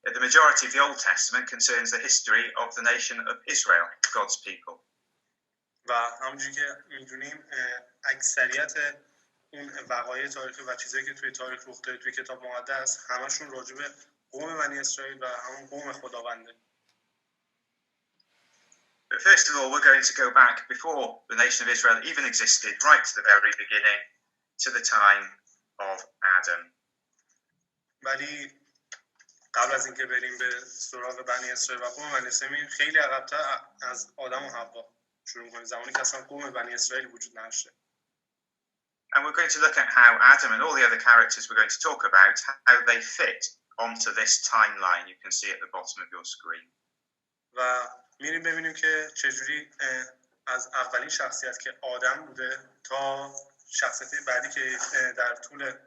The majority of the Old Testament concerns the history of the nation of Israel, God's people. و همونجوری که میدونیم اکثریت اون وقایع تاریخی و چیزایی که توی تاریخ رخ داده توی کتاب مقدس همشون راجع به قوم بنی اسرائیل و همون قوم خداونده. But first of all, we're going to go back before the nation of Israel even existed, right to the very beginning, to the time of Adam. ولی قبل از اینکه بریم به سراغ بنی اسرائیل و قوم بنی اسرائیل خیلی عقب‌تر از آدم و حوا شروع کنیم، زمانی که اصلا قوم بنی اسرائیل وجود نداشته. And we're going to look at how Adam and all the other characters we're going to talk about, how they fit onto this timeline you can see at the bottom of your screen. و میریم ببینیم که چجوری از اولین شخصیت که آدم بوده تا شخصیت بعدی که در طول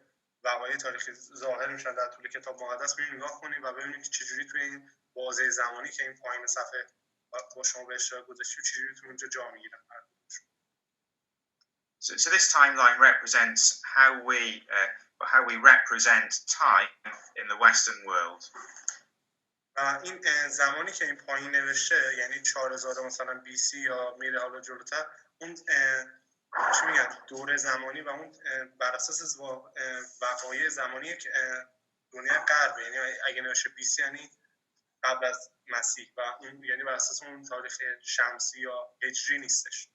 وقایع تاریخی ظاهر میشن در طول کتاب مقدس میریم نگاه کنیم و ببینیم که چجوری توی این بازه زمانی که این پایین صفحه با شما به اشتراک گذاشتیم چجوری تو اونجا جا میگیرن. So this timeline represents how we represent time in the Western world. این زمانی که این پایین نوشته یعنی 4000 مثلا BC یا میره حالا جلوتر، اون چی میگن دوره زمانی و اون بر اساس وقایع زمانی که دنیا غرب، یعنی اگه نوشته BC یعنی قبل از مسیح و اون یعنی بر اساس اون تاریخ شمسی یا هجری نیستش.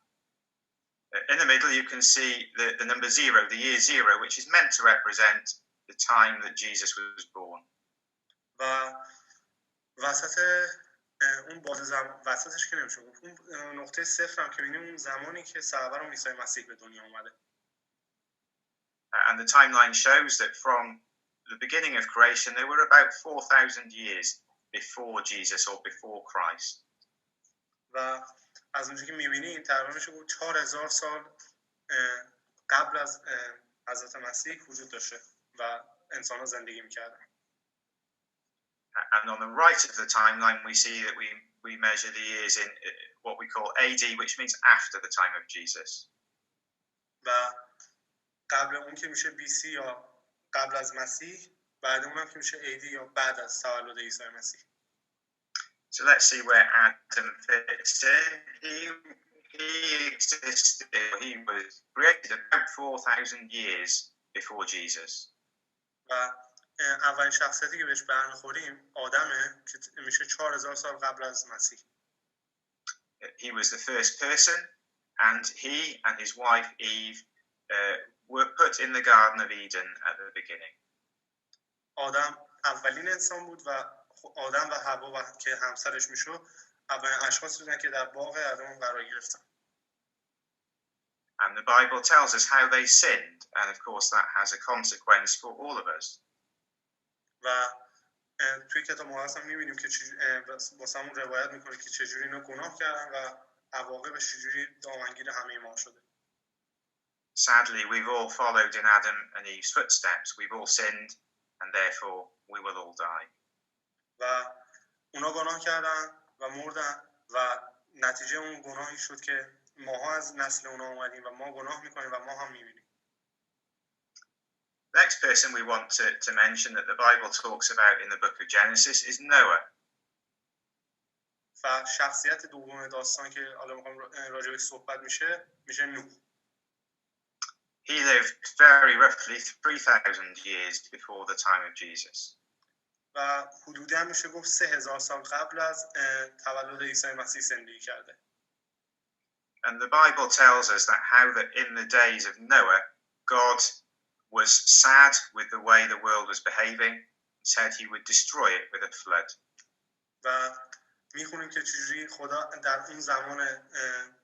In the middle you can see the number 0, the year 0, which is meant to represent the time that Jesus was born. و وسط اون وسطش که نمیشه گفت، اون نقطه صفر هم که می‌بینیم اون زمانی که سرور عیسی مسیح به دنیا اومده. And the timeline shows that from the beginning of creation there were about 4000 years before Jesus or before Christ. و از اونجایی که می‌بینیم تقریبا میشه گفت 4000 سال قبل از حضرت مسیح وجود داشته و انسان‌ها زندگی می‌کردن. And on the right of the timeline we see that we measure the years in what we call AD, which means after the time of Jesus. و قبل اون که میشه BC یا قبل از مسیح، بعد اون هم که میشه AD یا بعد از تولد عیسی مسیح. So let's see where Adam fits in. He existed, he was created about 4000 years before Jesus. و اولین شخصیتی که بهش برمیخوریم آدمه که میشه 4000 سال قبل از مسیح. He was the first person and he and his wife Eve were put in the Garden of Eden at the beginning. آدم اولین انسان بود و آدم و حوا که همسرش میشد اولین اشخاصی بودن که در باغ عدن قرار گرفتن. And the Bible tells us how they sinned, and of course that has a consequence for all of us. و توی کتاب مقدس هم می‌بینیم که واسمون روایت می‌کنه که چجوری اینا گناه کردن و عواقبش چجوری دامنگیر همه ما شده. Sadly, we've all followed in Adam and Eve's footsteps. We've all sinned, and therefore we will all die. و اونا گناه کردن و مردن و نتیجه اون گناهی شد که ماها از نسل اونا اومدیم و ما گناه می‌کنیم و ما هم می‌بینیم. The next person we want to mention that the Bible talks about in the book of Genesis is Noah. و شخصیت دوم داستان که حالا می‌خوام راجعش صحبت میشه نوح. He lived very roughly 3000 years before the time of Jesus. و حدوداً میشه گفت 3000 سال قبل از تولد عیسی مسیح زندگی کرده. And the Bible tells us that how that in the days of Noah, God was sad with the way the world was behaving and said he would destroy it with a flood. و میخونیم که چجوری خدا در اون زمان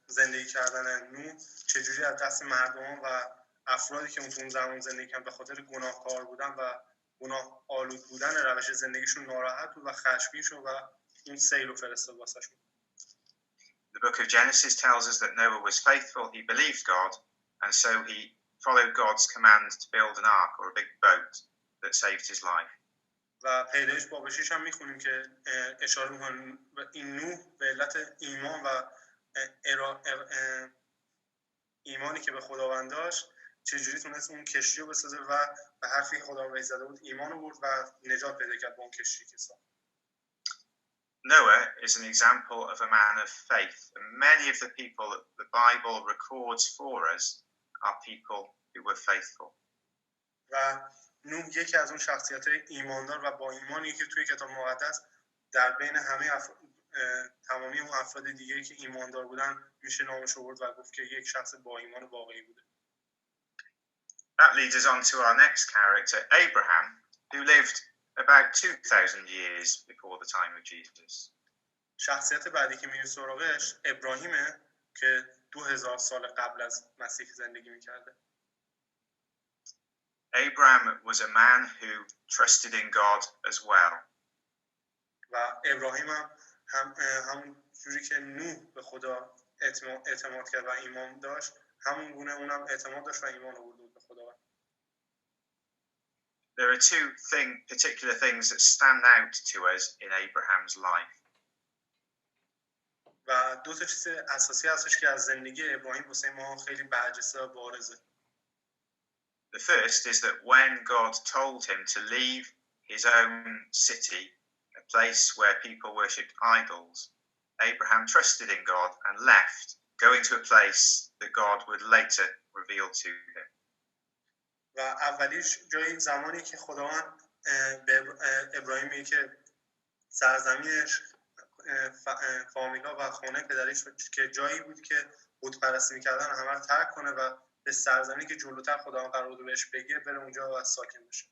زندگی کردن نوح چجوری از دست مردم و افرادی که اون زمان زندگی کردن به خاطر گناهکار بودن و گناه آلود بودن روش زندگیشون ناراحت بود و خشمگین شد و اون سیل و فرستاد واسهشون. The book of Genesis tells us that Noah was faithful, he believed God, and so he followed God's command to build an ark or a big boat that saved his life. و پیدایش باب 6 هم میخونیم که اشاره می‌کنه به این نوح به علت ایمان و ایمانی که به خداوند داشت چجوری تونست اون کشتی رو بسازه و به حرفی خداوند زده بود ایمان آورد و نجات پیدا کرد با اون کشتی که ساخت. Noah is an example of a man of faith, and many of the people that the Bible records for us are people who were faithful. و نوح یکی از اون شخصیت‌های ایماندار و با ایمانی که توی کتاب مقدس در بین تمامی اون افراد دیگه که ایماندار بودن میشه نامش آورد و گفت که یک شخص با ایمان واقعی بوده. That leads us on to our next character, Abraham, who lived about 2000 years before the time of Jesus. شخصیت بعدی که میریم سراغش ابراهیمه که 2000 سال قبل از مسیح زندگی میکرده. Abraham was a man who trusted in God as well. و ابراهیم هم همون جوری که نوح به خدا اعتماد کرد و ایمان داشت، همون گونه اونم اعتماد داشت و ایمان آورد به خدا. There are two particular things that stand out to us in Abraham's life. و دو تا چیز اساسی هستش که از زندگی ابراهیم واسه ما خیلی برجسته و بارزه. The first is that when God told him to leave his own city, a place where people worshipped idols, Abraham trusted in God and left, going to a place that God would later reveal to him. و اولیش جایی زمانی که خداوند به ابراهیم میگه که سرزمینش فامیلا و خونه پدرش که جایی بود که بت پرستی میکردن همه رو ترک کنه و به سرزمینی که جلوتر خداوند قرار بود بهش بگه بره اونجا و ساکن بشه.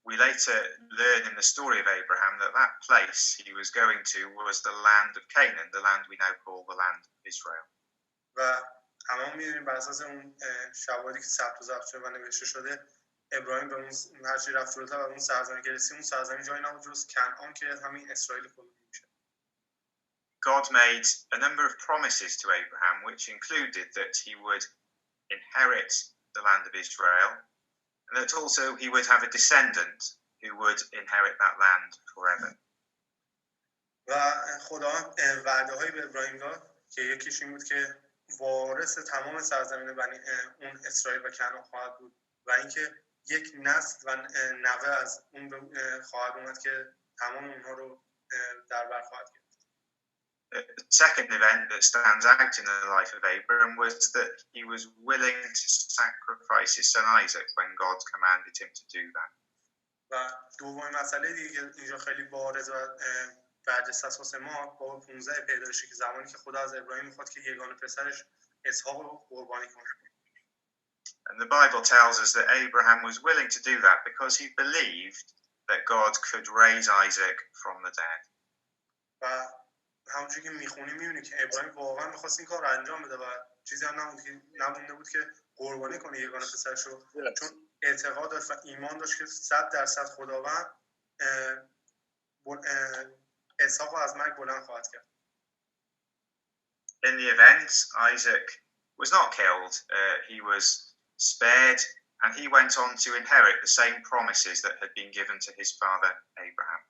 We later learn in the story of Abraham that place he was going to was the land of Canaan, the land we now call the land of Israel. و همون می‌دونیم بر اساس اون شواهدی که ثبت و ضبط شده و نوشته شده ابراهیم به اون هرچی رفت جلوتر و اون سرزمین که رسید، اون سرزمین جایی نبود جز کنعان که همین اسرائیل خود میشه. God made a number of promises to Abraham, which included that he would inherit the land of Israel, and that also he would have a descendant who would inherit that land forever. و خدا وعده‌هایی به ابراهیم داد که یکیش این بود که وارث تمام سرزمین بنی اون اسرائیل و کنعان خواهد بود و اینکه یک نسل و نوه از اون خواهد اومد که تمام اونها رو در بر خواهد گرفت. The second event that stands out in the life of Abraham was that he was willing to sacrifice his son Isaac when God commanded him to do that. و دومین مسئله دیگه که اینجا خیلی بارز و برجسته است واسه ما باب 15 پیدایشی که زمانی که خدا از ابراهیم میخواد که یگانه پسرش اسحاق رو قربانی کنه. And the Bible tells us that Abraham was willing to do that because he believed that God could raise Isaac from the dead. و همونجوری که می‌بینیم که ابراهیم واقعا می‌خواست این کار رو انجام بده و چیزی هم نمونده بود که قربانی کنه یگانه پسرش رو، چون اعتقاد داشت و ایمان داشت که 100% خداوند اسحاق رو از مرگ بلند خواهد کرد. In the event, Isaac was not killed. He was spared, and he went on to inherit the same promises that had been given to his father Abraham.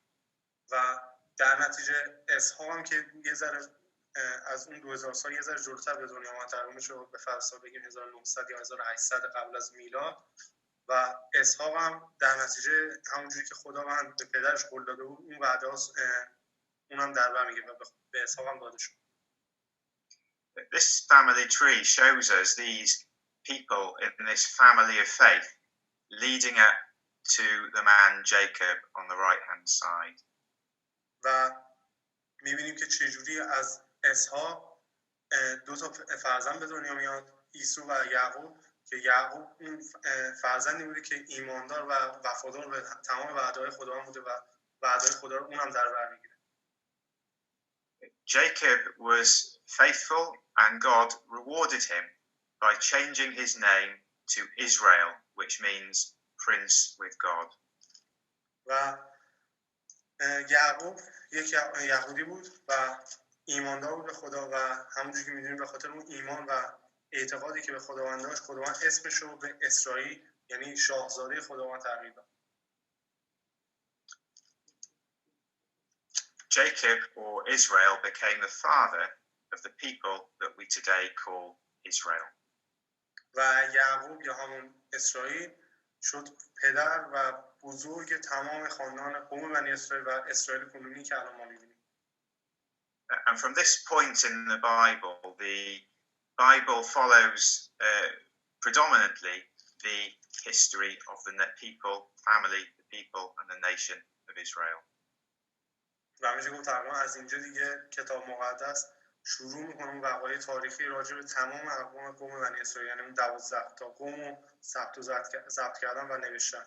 و در نتیجه اسحاق هم که یه ذره از اون 2000 سال یه ذره جلوتر به دنیا اومد، تقریبا شو به فرض بگیم 1900 یا 1800 قبل از میلاد، و اسحاق هم در نتیجه همونجوری که خداوند به پدرش قول داده بود اون وعده‌اش اونم در بر میگیره و به اسحاق هم داده شد. This family tree shows us these people in this family of faith leading up to the man Jacob on the right-hand side. و می‌بینیم که چجوری از اسحاق دو تا فرزند به دنیا میاد، عیسی و یعقوب، که یعقوب اون فرزندی بوده که ایماندار و وفادار به تمام وعده‌های خداوند بوده و وعده‌های خدا رو اونم در بر میگیره. Jacob was faithful and God rewarded him by changing his name to Israel, which means prince with God. و یعقوب یک یهودی بود و ایماندار بود به خدا و همونجوری که می‌دونیم به خاطر اون ایمان و اعتقادی که به خداوند داشت، خداوند اسمش رو به اسرائیل یعنی شاهزاده خداوند تغییر داد. Jacob or Israel became the father of the people that we today call Israel. و یعقوب یا همون اسرائیل شد پدر و بزرگ تمام خاندان قوم بنی اسرائیل و اسرائیل کنونی که الان ما می‌بینیم. And from this point in the Bible follows predominantly the history of the people, family, the people, and the nation of Israel. و میشه گفت تقریبا از اینجا دیگه کتاب مقدس شروع میکنه وقایع تاریخی راجع به تمام اقوام قوم بنی اسرائیل، یعنی اون 12 تا قوم رو ثبت کردن و نوشتن.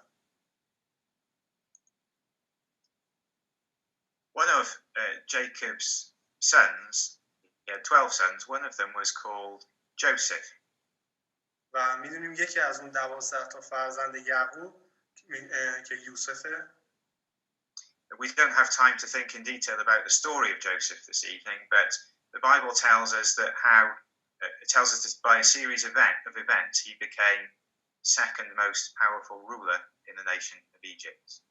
One of Jacob's sons, he had 12 sons, one of them was called Joseph. و میدونیم یکی از اون 12 تا فرزند یعقوب که یوسفه. We don't have time to think in detail about the story of Joseph this evening, but the Bible tells us that it tells us that by a series of events he became second most powerful ruler in the nation of Egypt.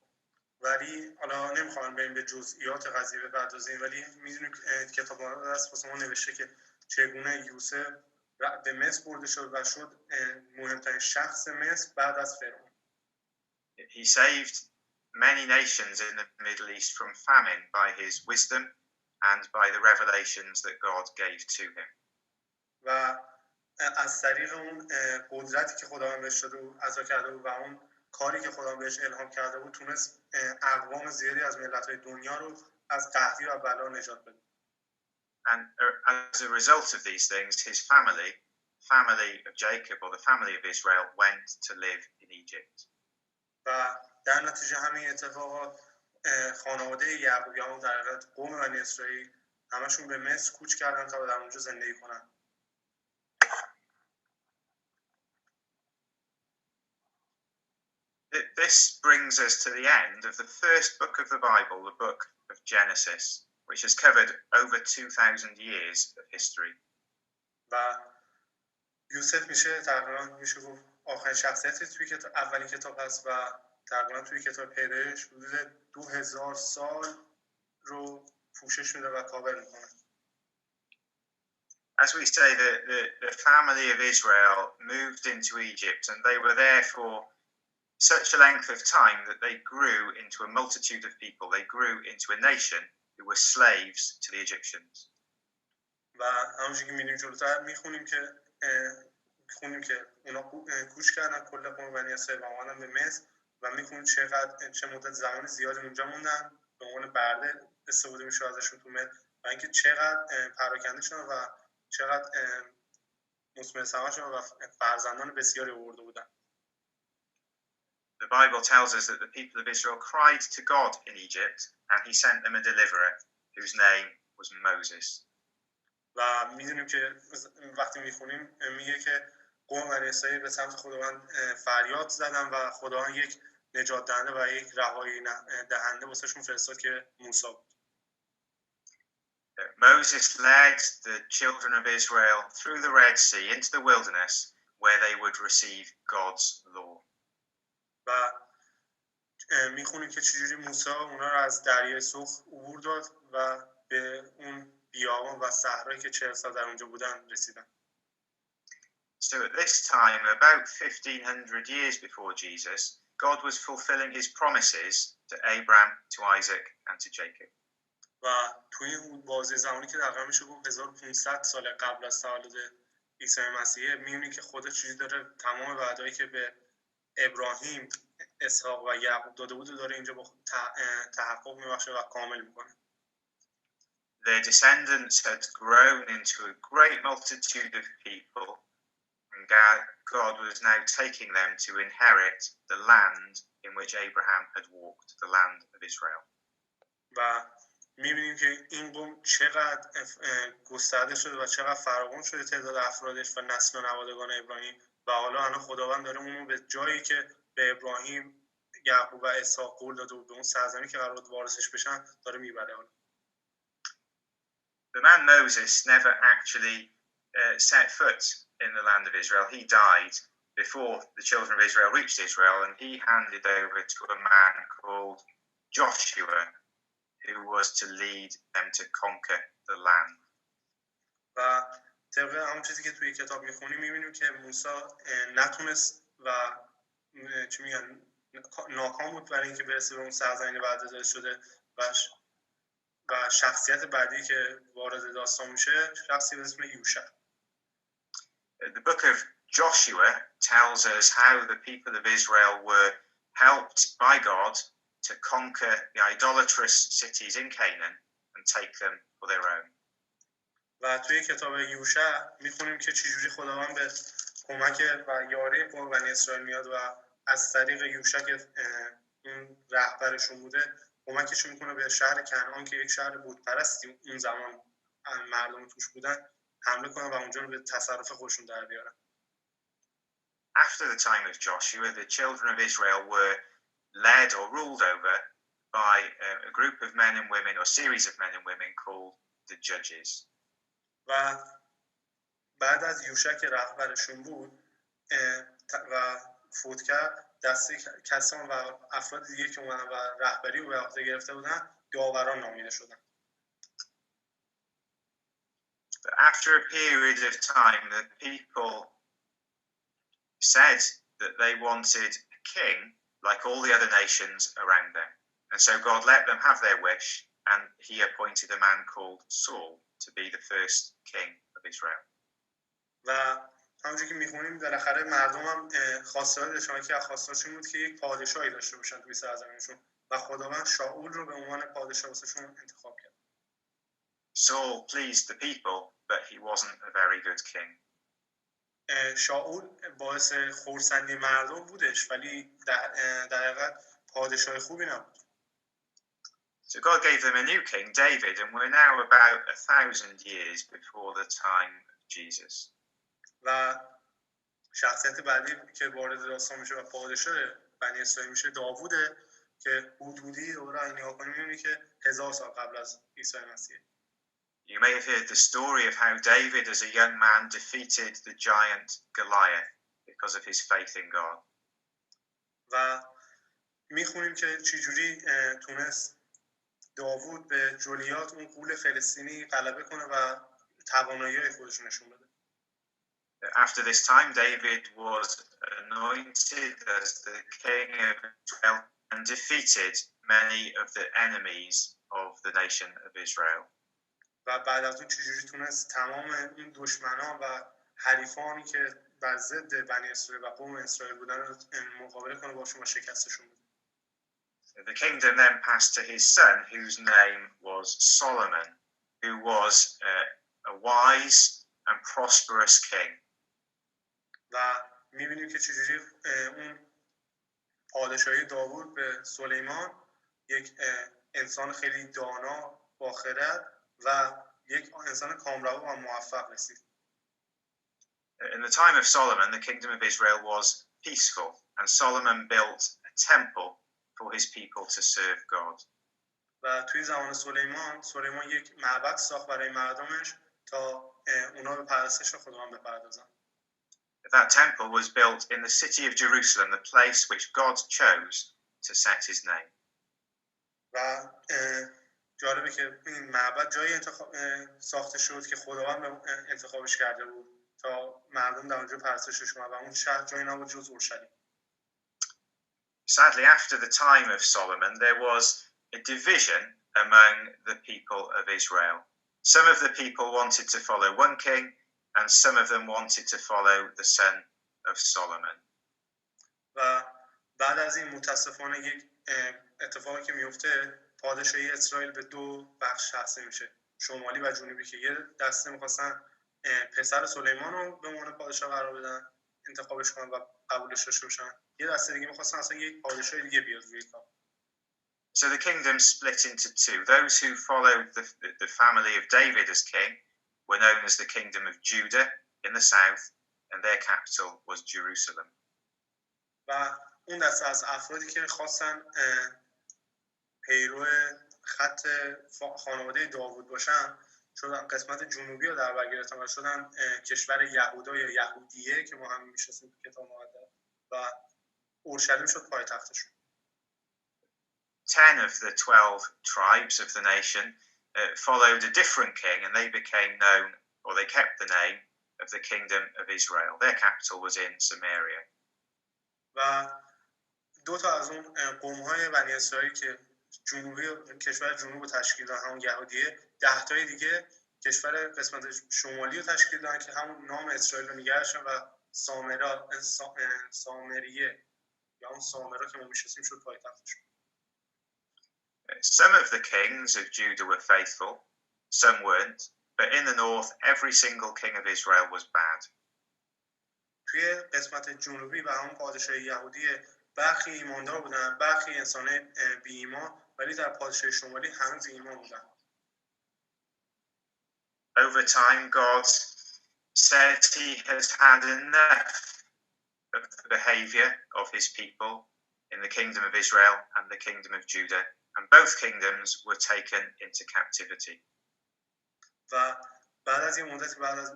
ولی حالا نمیخوام بریم به جزئیات قضیه بپردازیم، ولی میدونیم کتاب مقدس واسه ما نوشته که چگونه یوسف به مصر برده شد و شد مهمترین شخص مصر بعد از فرعون. He saved many nations in the Middle East from famine by his wisdom and by the revelations that God gave to him. و از طریق اون قدرتی که خداوند بهش داده بود، عطا کرده بود و اون کاری که خداوند بهش الهام کرده بود، تونست اقوام زیادی از ملت‌های دنیا رو از قحطی و بلا نجات بده. And as a result of these things, his family of Jacob, or the family of Israel, went to live in Egypt. و در نتیجه همین اتفاقات خانواده یعقوبیان در حقیقت قوم بنی اسرائیل همشون به مصر کوچ کردن تا در اونجا زندگی کنن. This brings us to the end of the first book of the Bible, the book of Genesis, which has covered over 2,000 years of history. و یوسف میشه تقریبا میشه گفت آخرین شخصیتی توی اولین کتاب هست و تقریبا توی کتاب پیدایش حدود 2000 سال رو پوشش میده و کاور میکنه. As we say, the family of Israel moved into Egypt, and they were there for such a length of time that they grew into a multitude of people. They grew into a nation who were slaves to the Egyptians. و همونجوری که می‌بینیم جلوتر میخونیم که اونا کوچ کردن کل قوم بنی اسرائیل و اومدن به مصر و میخونیم چه مدت زمان زیادی اونجا موندن، به عنوان برده استفاده میشه ازشون تو مصر و اینکه چقدر پراکنده شدن و چقدر مثمر ثمر شدن و فرزندان بسیاری آورده بودن. The Bible tells us that the people of Israel cried to God in Egypt, and he sent them a deliverer whose name was Moses. و میدونیم که وقتی میخونیم میگه که قوم بنی اسرائیل به سمت خداوند فریاد زدن و خداوند یک نجات دهنده و یک رهایی دهنده واسهشون فرستاد که موسی بود. Moses led the children of Israel through the Red Sea into the wilderness where they would receive God's law. و میخونیم که چجوری موسی اونا رو از دریای سرخ عبور داد و به اون بیابان و صحرایی که 40 سال در اونجا بودن رسیدن. So at this time, about 1500 years before Jesus, God was fulfilling his promises to Abraham, to Isaac, and to Jacob. و توی اون بازه زمانی که تقریبا میشه گفت 1500 سال قبل از تولد عیسی مسیح، میبینی که خدا چجوری داره تمام وعده‌ای که به ابراهیم، اسحاق و یعقوب داده بود داره اینجا با تحقق میبخشه و کامل میکنه. Their descendants had grown into a great multitude of people, and God was now taking them to inherit the land in which Abraham had walked, the land of Israel. و می‌بینیم که این قوم چقدر گسترده شده و چقدر فراوان شده تعداد افرادش و نسل و نوادگان ابراهیم و حالا الان خداوند داره اونو به جایی که به ابراهیم، یعقوب و اسحاق قول داده بود به اون سرزمینی که قرار بود وارثش بشن داره میبره. حالا The man Moses never actually set foot in the land of Israel. He died before the children of Israel reached Israel, and he handed over to a man called Joshua, who was to lead them to conquer the land. و طبق همون چیزی که توی کتاب میخونیم میبینیم که موسی نتونست و چی میگن ناکام بود برای اینکه برسه به اون سرزمین وعده داده شده و شخصیت بعدی که وارد داستان میشه شخصی به اسم یوشع. The book of Joshua tells us how the people of Israel were helped by God to conquer the idolatrous cities in Canaan and take them for their own. و توی کتاب یوشع میخونیم که چجوری خداوند به کمک و یاری بنی اسرائیل میاد و از طریق یوشع که اون رهبرشون بوده کمکشون میکنه به شهر کنعان که یک شهر بتپرستی اون زمان مردم توش بودن حمله کنن و اونجا رو به تصرف خودشون در بیارن. After the time of Joshua, the children of Israel were led or ruled over by a group of men and women or series of men and women called the judges. و بعد از یوشع که رهبرشون بود و فوت کرد دسته کسان و افراد دیگه که اومدن و رهبری رو به عهده گرفته بودن داوران نامیده شدن. But after a period of time, the people said that they wanted a king like all the other nations around them. And so God let them have their wish, and he appointed a man called Saul to be the first king of Israel. و همونجور که میخونیم بالاخره مردم هم خواستار داشتن که خواستارشون بود که یک پادشاهی داشته باشن توی سرزمینشون و خداوند شاول رو به عنوان پادشاه واسهشون انتخاب کرد. Saul pleased the people, but he wasn't a very good king. شاول باعث خرسندی مردم بودش ولی در حقیقت پادشاه خوبی نبود. So God gave them a new king, David, and we're now about 1,000 years before the time of Jesus. و شخصیت بعدی که وارد داستان میشه و پادشاه بنی اسرائیل میشه داووده که حدودی رو نگاه کنیم می‌بینیم که 1000 سال قبل از عیسی مسیح. You may have heard the story of how David as a young man defeated the giant Goliath because of his faith in God. و میخونیم که چجوری تونست داوود به جولیات اون غول فلسطینی غلبه کنه و توانایی خودش نشون بده. After this time, David was anointed as the king of Israel and defeated many of the enemies of the nation of Israel. و بعد از اون چجوری تونست تمام این دشمنان و حریفانی که بر ضد بنی اسرائیل و قوم اسرائیل بودن رو مقابله کنه باشون و شکستشون بده. The kingdom then passed to his son, whose name was Solomon, who was a wise and prosperous king. و می‌بینیم که چجوری اون پادشاهی داوود به سلیمان یک انسان خیلی دانا با خرد و یک انسان کامروا و موفق رسید. In the time of Solomon, the kingdom of Israel was peaceful, and Solomon built a temple for his people to serve God. و توی زمان سلیمان یک معبد ساخت برای مردمش تا اونا به پرستش خداوند بپردازن. That temple was built in the city of Jerusalem, the place which God chose to set his name. و جالبه که این معبد جایی ساخته شد که خداوند انتخابش کرده بود تا مردم در اونجا پرستشش کنن و اون شهر جایی نبود جز اورشلیم. Sadly, after the time of Solomon, there was a division among the people of Israel. Some of the people wanted to follow one king, and some of them wanted to follow the son of Solomon. و بعد از این متاسفانه یک اتفاقی که میفته پادشاهی اسرائیل به دو بخش تقسیم میشه، شمالی و جنوبی، که یه دسته میخواستن پسر سلیمان رو به عنوان پادشاه قرار بدن، انتخابش کنن و قبولش داشته باشن، یه دسته دیگه میخواستن اصلا یک پادشاه دیگه بیاد روی کار. So the kingdom split into two. Those who followed the family of David as king were known as the kingdom of Judah in the south, and their capital was Jerusalem. و اون دسته از افرادی که خواستن پیرو خط خانواده داوود باشن شدن قسمت جنوبی رو در بر گرفتن و شدن کشور یهودا یا یهودیه که ما هم میشناسیم تو کتاب مقدس و اورشلیم شد پایتختشون. 10 of the 12 tribes of the nation followed a different king, and they became known, or they kept the name of the kingdom of Israel. Their capital was in Samaria. و دو تا از اون قوم‌های بنی اسرائیل که کشور جنوب رو تشکیل دادن، همون یهودیه، 10 تای دیگه کشور قسمت شمالی رو تشکیل دادن که همون نام اسرائیل رو نگه داشتن و سامریه یا اون سامرا که ما میشناسیم شد پایتختشون. Some of the kings of Judah were faithful, some weren't, but in the north every single king of Israel was bad. توی قسمت جنوبی و همون پادشاه یهودی برخی ایماندار بودن، برخی انسان‌های بی ایمان، ولی در پادشاه شمالی همه بی ایمان بودن. Over time God said he has had enough of the behavior of his people in the kingdom of Israel and the kingdom of Judah, and both kingdoms were taken into captivity. و بعد از این مدت، بعد از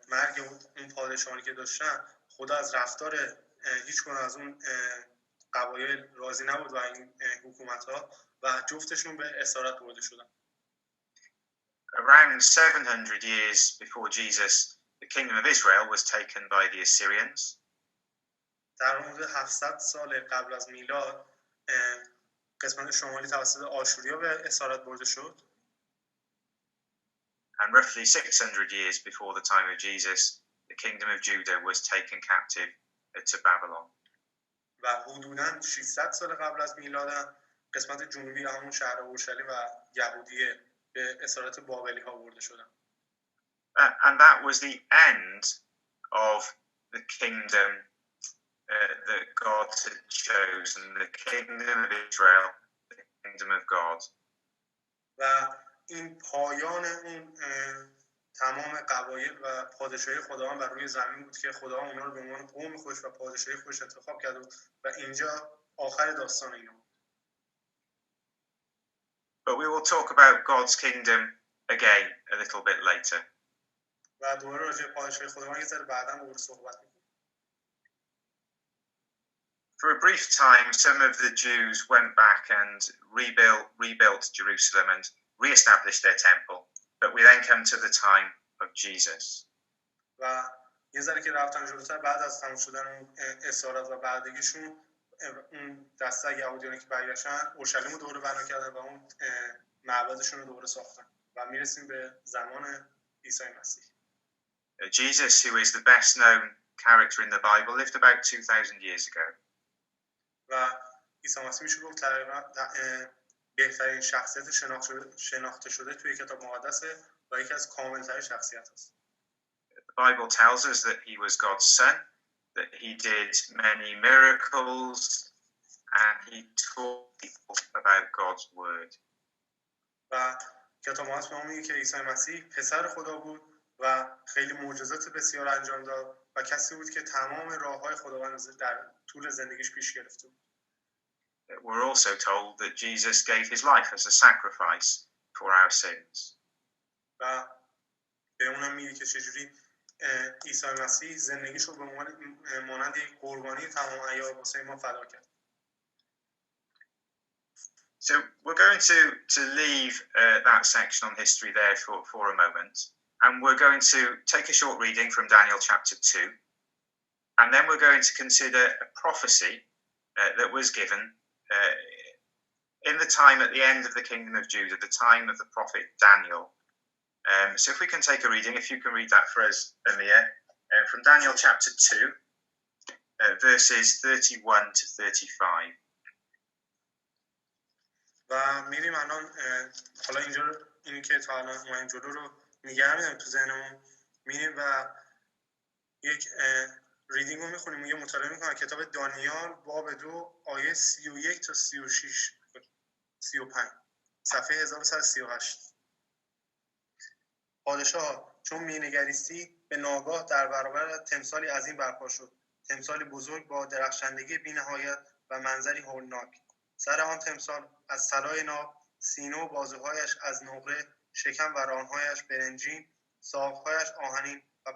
مرگ اون پادشاهانی که داشتن، خدا از رفتار هیچ کدوم از اون قبایل راضی نبود و این حکومت‌ها و جفتشون به اسارت برده شدن. Around 700 years before Jesus, the kingdom of Israel was taken by the Assyrians. در حدود 700 سال قبل از میلاد قسمت شمالی توسط آشوریا به اسارت برده شد. And roughly 600 years before the time of Jesus, the kingdom of Judah was taken captive to Babylon. و حدوداً 600 سال قبل از میلاد قسمت جنوبی همون شهر اورشلیم و یهودیه به اسارت بابلی ها برده شدن. And that was the end of the kingdom that God had chosen, the kingdom of Israel, the kingdom of God. و این پایان اون تمام قبایل و پادشاهی خداوند بر روی زمین بود که خدا اونا رو به عنوان قوم خودش و پادشاهی خودش انتخاب کرد و اینجا آخر داستان اینا. But we will talk about God's kingdom again a little bit later. و دوباره راجع به پادشاهی خداوند یه ذره بعداً باهاش صحبت می‌کنیم. For a brief time, some of the Jews went back and rebuilt Jerusalem and re-established their temple. But we then come to the time of Jesus. و یه ذره که رفتن جلوتر، بعد از تموم شدن اسارت و بردگیشون، اون دسته یهودیانی که برگشتن اورشلیم رو دوباره بنا کردن و اون معبدشون رو دوباره ساختن و میرسیم به زمان عیسی مسیح. Jesus, who is the best known character in the Bible, lived about 2000 years ago. و عیسی مسیح میشه گفت تقریبا بهترین شخصیت شناخته شده توی کتاب مقدسه و یکی از کامل‌ترین شخصیت است. The Bible tells us that he was God's son, that he did many miracles, and he taught people about God's word. و کتاب مقدس به ما میگه که عیسی مسیح پسر خدا بود و خیلی معجزات بسیار انجام داد و کسی بود که تمام راه‌های خداوند در طول زندگیش پیش گرفته بود. We're also told that Jesus gave his life as a sacrifice for our sins. و به اونم میگه که چجوری عیسی مسیح زندگیش رو به مانند یک قربانی تمام عیار واسه ما فدا کرد. So we're going to leave that section on history there for a moment, and we're going to take a short reading from Daniel chapter 2, and then we're going to consider a prophecy that was given in the time at the end of the kingdom of Judah, the time of the prophet Daniel. So if we can take a reading, if you can read that for us, Amir, from Daniel chapter 2, verses 31 to 35. و میریم الان حالا اینجا این که تا الان ما این جلو رو نگه میداریم تو ذهنمون، میریم و یک ریدینگ رو میخونیم، یه مطالعه میکنم کتاب دانیال باب 2 آیه 31 تا 35 صفحه 1138. پادشاه چون مینگریستی به ناگاه در برابر تمثالی عظیم برپا شد، تمثالی بزرگ با درخشندگی بی‌نهایت و منظری هولناک. سر آن تمثال از طلای ناب، سینه و بازوهایش از نقره، شکم و رانهایش برنجین، ساق‌هایش آهنین و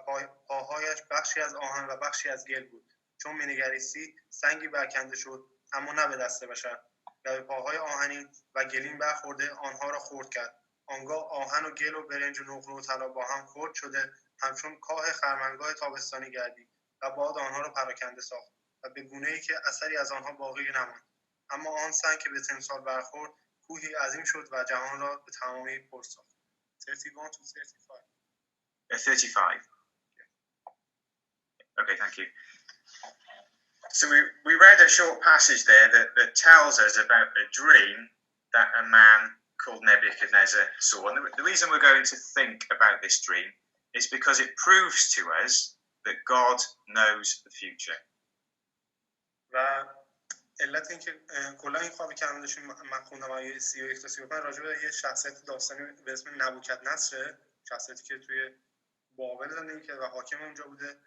پاهایش بخشی از آهن و بخشی از گل بود. چون مینگریستی سنگی برکنده شد، اما نه به دست بشر، و به پاهای آهنین و گلین برخورده آنها را خرد کرد. آنگاه آهن و گل و برنج و نقره و طلا با هم خرد شده همچون کاه خرمنگاه تابستانی گردید و باد آنها را پراکنده ساخت. و به گونه‌ای که اثری از آنها باقی نماند. اما آن سنگ که به تمثال برخورد کوهی عظیم شد و جهان را به تمامی پر ساخت. 31 to 35. 35. Okay, thank you. So we read a short passage there that tells us about a dream that a man called Nebuchadnezzar saw. And the reason we're going to think about this dream is because it proves to us that God knows the future. و علت این که کلا این خوابی که همون داشتیم من خوندم آیه 31 تا 35 راجع به یه شخصیت داستانی به اسم نبوکدنصر، شخصیتی که توی بابل زندگی کرد و حاکم اونجا بوده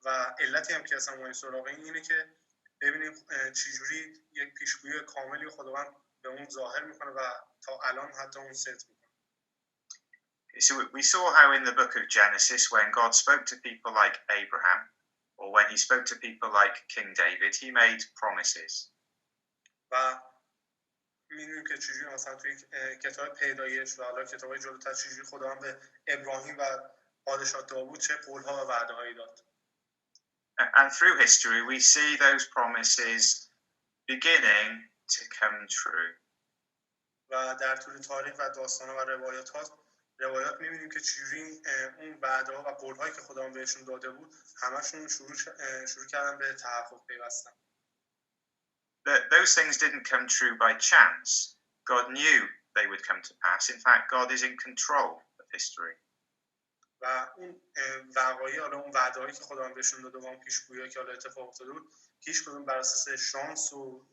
و علتی هم که اصلا ما این سراغ اینه که ببینیم چجوری یک پیشگویی کاملی خداوند به اون ظاهر میکنه و تا الان حتی اون ست میکنه. So we saw how in the book of Genesis when God spoke to people like Abraham or when he spoke to people like King David, he made promises. و می‌بینیم که چجوری مثلا توی کتاب پیدایش و حالا کتاب‌های جلوتر چجوری خداوند به ابراهیم و پادشاه داوود چه قول‌ها و وعده‌هایی داد. And through history we see those promises beginning to come true. و در طول تاریخ و داستان‌ها و روایات می‌بینیم که چجوری اون وعده‌ها و قول‌هایی که خداوند بهشون داده بود همشون شروع کردن به تحقق پیوستن. Those things didn't come true by chance. God knew they would come to pass. In fact, God is in control of history. و اون وقایع حالا اون وعده‌هایی که خداوند بهشون داده و اون پیشگویی‌ها که حالا اتفاق افتاده بود هیچ کدوم بر اساس شانس و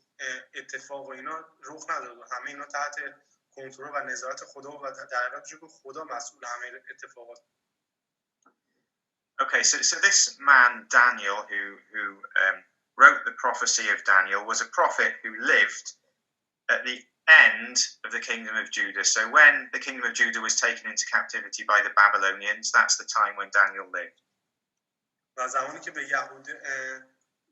اتفاق و اینا رخ نداد. همه اینا تحت کنترل و نظارت خدا و در واقع میشه که خدا مسئول همه اتفاقات. Okay, so this man Daniel who wrote the prophecy of Daniel was a prophet who lived at the end of the kingdom of Judah. So when the kingdom of Judah was taken into captivity by the Babylonians, that's the time when Daniel lived. و زمانی که به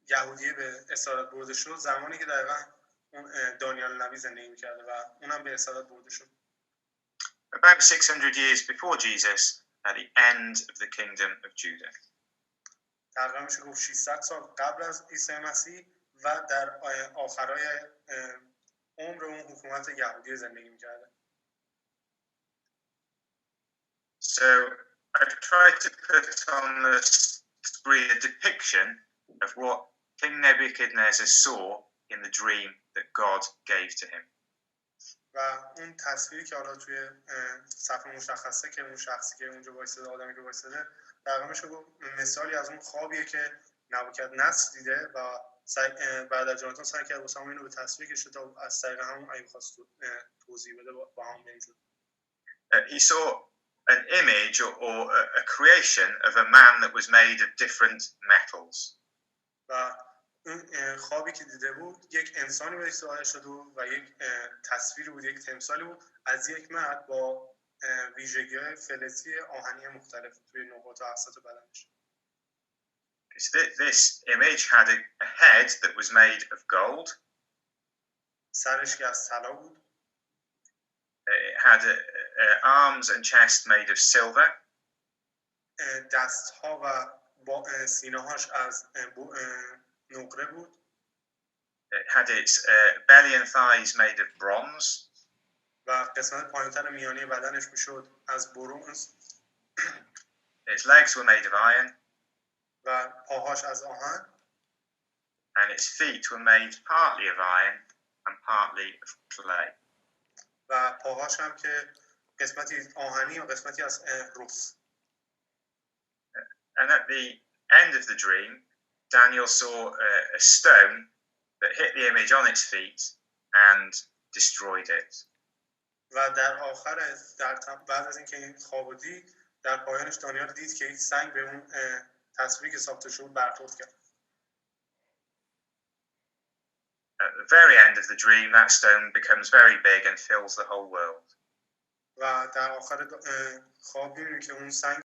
یهودیه به اسارت برده شد، زمانی که دقیقاً اون دانیال نبی زندگی می‌کرد و اونم به اسارت برده شد. About 600 years before Jesus, at the end of the kingdom of Judah. تقریباً میشه گفت 600 سال قبل از عیسی مسیح و در آخرای عمر اون حکومت یهودی زندگی می‌کرده. So I've tried to put on the screen a depiction of what King Nebuchadnezzar saw in the dream that God gave to him. و اون تصویری که حالا توی صفحه مشخصه که اون شخصی که اونجا وایساده، آدمی که وایساده، در میشه گفت مثالی از اون خوابیه که نبوکدنصر دیده و بعد از جانتان سعی کرد واسه اینو به تصویر کشه تا از طریق همون اگه خواست توضیح بده با هم نمی‌شد. He saw an image or a creation of a man that was made of different metals. و این خوابی که دیده بود یک انسانی بهش ظاهر شده بود و یک تصویری بود، یک تمثالی بود از یک مرد با ویژگی‌های فلزی آهنی مختلف توی نقاط و اقساط بدنش. This image had a head that was made of gold. سرش که از طلا بود. It had arms and chest made of silver. دست‌ها و سینه‌هاش از نقره بود. It had its belly and thighs made of bronze. و قسمت پایین‌تر میانی بدنش میشد از برنز. Its legs were made of iron. و پاهاش از آهن. And its feet were made partly of iron and partly of clay. و پاهاش هم که قسمتی آهنی و قسمتی از رس. And at the end of the dream, Daniel saw a stone that hit the image on its feet and destroyed it. و در آخر بعد از اینکه این خواب دید، در پایانش دانیال دید که این سنگ به اون تصویری که ساخته شد برخورد کرد. At the very end of the dream, that stone becomes very big and fills the whole world. و در آخر خواب می‌بینیم که اون سنگ